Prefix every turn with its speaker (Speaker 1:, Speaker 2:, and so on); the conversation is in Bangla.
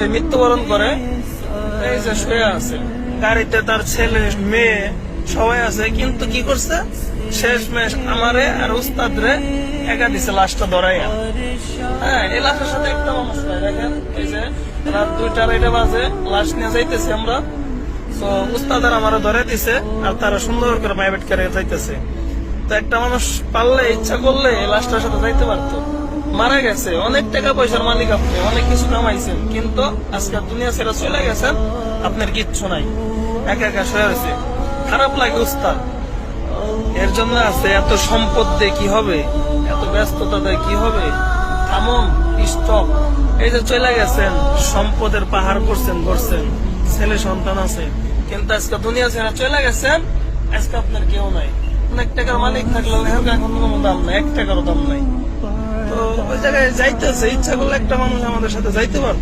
Speaker 1: সে মৃত্যুবরণ করে, এই যে শুয়ে আছে গাড়িতে, তার ছেলে মেয়ে সবাই আছে, কিন্তু কি করছে শেষমেশ আমারে আর উস্তাদরে একা দিছে লাশটা ধরাইয়া। হ্যাঁ, এই লাশের সাথে একটা মানুষ নাই। দেখেন এই যে রাত 2টা বাজে লাশ নিয়ে যাইতেছি আমরা, তো উস্তাদের আমারে ধরে দিছে আর তারা সুন্দর করে প্রাইভেট কারে যাইতেছে। তো একটা মানুষ পারলে ইচ্ছা করলে এই লাশটার সাথে যাইতে পারতো। মারা গেছে, অনেক টাকা পয়সার মালিক আপনি, অনেক কিছু কামাইছেন, কিন্তু আজকে দুনিয়া ছেড়ে চলে গেছেন, আপনার কিচ্ছু নাই, একা একা শুয়ে রয়েছে। খারাপ লাগে উস্তাদ, এর জন্য আছে এত সম্পদ দিয়ে কি হবে, এত ব্যস্ততা দিয়ে কি হবে। থামুন, স্টপ। এই যে চলে গেছেন, সম্পদের পাহাড় করছেন, ছেলে সন্তান আছে, কিন্তু আজকে দুনিয়া ছেড়ে চলে গেছেন, আজকে আপনার কেউ নাই। অনেক টাকার মালিক থাকলেও এখন কোনো দাম নাই, 1 টাকারও দাম নাই। তো ওই জায়গায় যাইতেছে, ইচ্ছা করলে একটা মানুষ আমাদের সাথে যাইতে পারত।